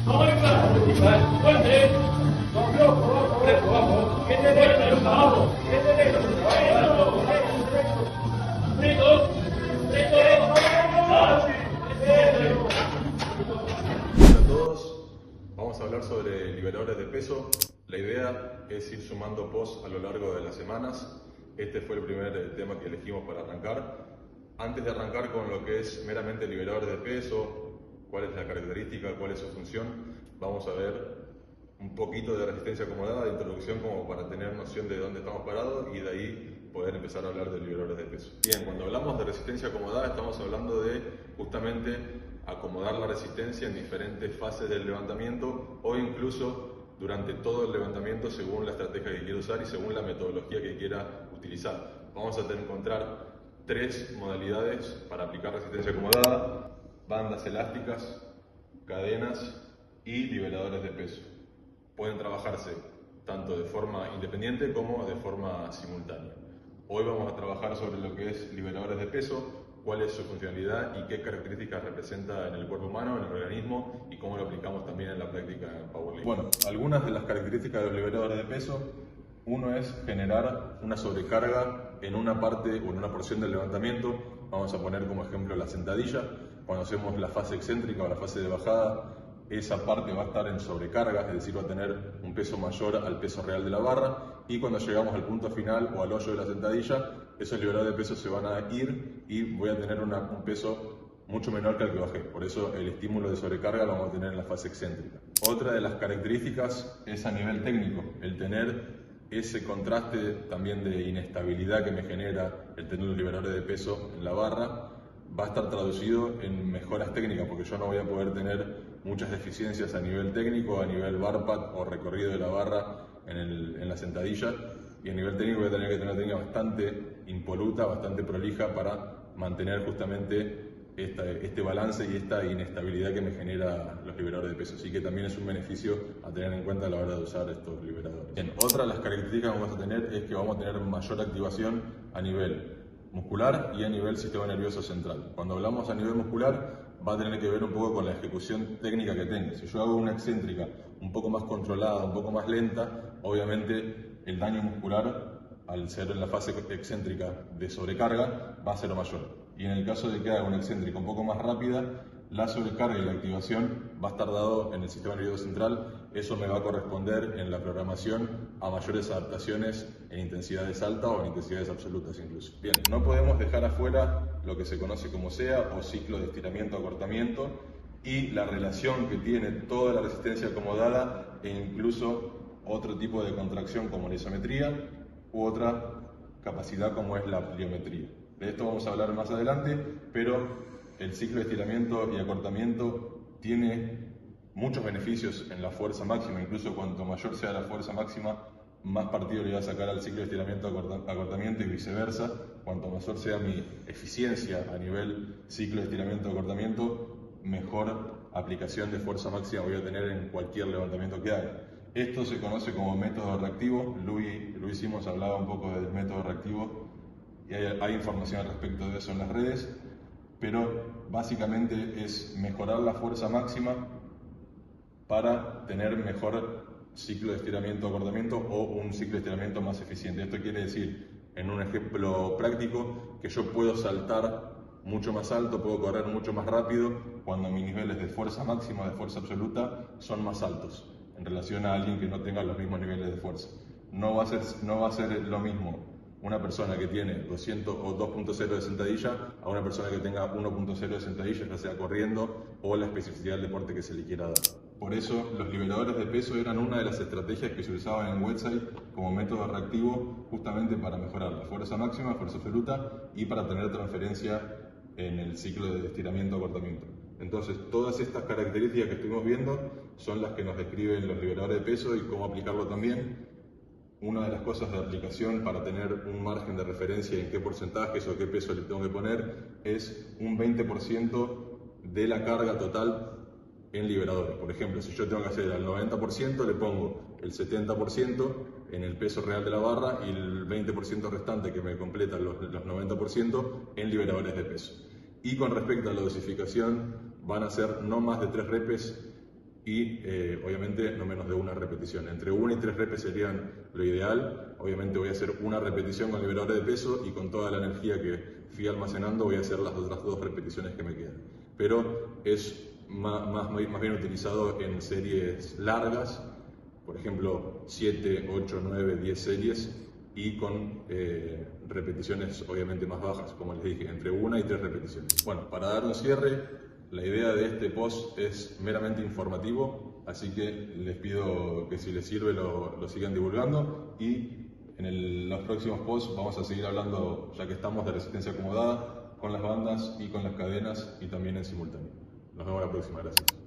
Hola a todos, vamos a hablar sobre liberadores de peso. La idea es ir sumando posts a lo largo de las semanas. Este fue el primer tema que elegimos para arrancar. Antes de arrancar con lo que es meramente liberadores de peso, cuál es la característica, cuál es su función, vamos a ver un poquito de resistencia acomodada, de introducción, como para tener noción de dónde estamos parados y de ahí poder empezar a hablar de liberadores de peso. Bien, cuando hablamos de resistencia acomodada estamos hablando de justamente acomodar la resistencia en diferentes fases del levantamiento o incluso durante todo el levantamiento según la estrategia que quiera usar y según la metodología que quiera utilizar. Vamos a encontrar tres modalidades para aplicar resistencia acomodada: bandas elásticas, cadenas y liberadores de peso. Pueden trabajarse tanto de forma independiente como de forma simultánea. Hoy vamos a trabajar sobre lo que es liberadores de peso, cuál es su funcionalidad y qué características representa en el cuerpo humano, en el organismo, y cómo lo aplicamos también en la práctica en powerlifting. Bueno, algunas de las características de los liberadores de peso: uno es generar una sobrecarga en una parte o en una porción del levantamiento. Vamos a poner como ejemplo la sentadilla. Cuando hacemos la fase excéntrica o la fase de bajada, esa parte va a estar en sobrecarga, es decir, va a tener un peso mayor al peso real de la barra, y cuando llegamos al punto final o al hoyo de la sentadilla, esos liberadores de peso se van a ir y voy a tener un peso mucho menor que el que bajé. Por eso el estímulo de sobrecarga lo vamos a tener en la fase excéntrica. Otra de las características es a nivel técnico, el tener ese contraste también de inestabilidad que me genera el tener los liberadores de peso en la barra. Va a estar traducido en mejoras técnicas, porque yo no voy a poder tener muchas deficiencias a nivel técnico, a nivel bar pad o recorrido de la barra en la sentadilla, y a nivel técnico voy a tener que tener una técnica bastante impoluta, bastante prolija para mantener justamente este balance y esta inestabilidad que me genera los liberadores de peso. Así que también es un beneficio a tener en cuenta a la hora de usar estos liberadores. Bien, otra de las características que vamos a tener es que vamos a tener mayor activación a nivel muscular y a nivel sistema nervioso central. Cuando hablamos a nivel muscular, va a tener que ver un poco con la ejecución técnica que tenga. Si yo hago una excéntrica un poco más controlada, un poco más lenta, obviamente el daño muscular, al ser en la fase excéntrica de sobrecarga, va a ser mayor. Y en el caso de que haga una excéntrica un poco más rápida, la sobrecarga y la activación va a estar dado en el sistema nervioso central. Eso me va a corresponder en la programación a mayores adaptaciones en intensidades altas o en intensidades absolutas incluso. Bien, no podemos dejar afuera lo que se conoce como SEA o ciclo de estiramiento-acortamiento y la relación que tiene toda la resistencia acomodada e incluso otro tipo de contracción como la isometría u otra capacidad como es la pliometría. De esto vamos a hablar más adelante, pero el ciclo de estiramiento y acortamiento tiene muchos beneficios en la fuerza máxima. Incluso cuanto mayor sea la fuerza máxima, más partido le voy a sacar al ciclo de estiramiento-acortamiento y viceversa. Cuanto mayor sea mi eficiencia a nivel ciclo de estiramiento-acortamiento, mejor aplicación de fuerza máxima voy a tener en cualquier levantamiento que haga. Esto se conoce como método reactivo. Luis Simons hablaba un poco del método reactivo y hay información al respecto de eso en las redes, pero básicamente es mejorar la fuerza máxima para tener mejor ciclo de estiramiento-acortamiento o un ciclo de estiramiento más eficiente. Esto quiere decir, en un ejemplo práctico, que yo puedo saltar mucho más alto, puedo correr mucho más rápido cuando mis niveles de fuerza máxima, de fuerza absoluta, son más altos en relación a alguien que no tenga los mismos niveles de fuerza. No va a ser lo mismo una persona que tiene 200 o 2.0 de sentadilla a una persona que tenga 1.0 de sentadilla, ya sea corriendo o la especificidad del deporte que se le quiera dar. Por eso los liberadores de peso eran una de las estrategias que se usaban en website como método reactivo, justamente para mejorar la fuerza máxima, fuerza absoluta, y para tener transferencia en el ciclo de estiramiento-acortamiento. Entonces, todas estas características que estuvimos viendo son las que nos describen los liberadores de peso y cómo aplicarlo también. Una de las cosas de aplicación para tener un margen de referencia en qué porcentajes o qué peso le tengo que poner es un 20% de la carga total en liberadores. Por ejemplo, si yo tengo que hacer al 90%, le pongo el 70% en el peso real de la barra y el 20% restante que me completa los 90% en liberadores de peso. Y con respecto a la dosificación, van a ser no más de 3 repes y obviamente no menos de una repetición. Entre 1 y 3 reps serían lo ideal. Obviamente voy a hacer una repetición con liberadores de peso y con toda la energía que fui almacenando voy a hacer las otras 2 repeticiones que me quedan. Pero es más bien utilizado en series largas, por ejemplo 7, 8, 9, 10 series y con repeticiones obviamente más bajas, como les dije, entre 1 y 3 repeticiones. Bueno, para dar un cierre, la idea de este post es meramente informativo, así que les pido que si les sirve lo sigan divulgando y en los próximos posts vamos a seguir hablando, ya que estamos, de resistencia acomodada con las bandas y con las cadenas y también en simultáneo. Nos vemos la próxima, gracias.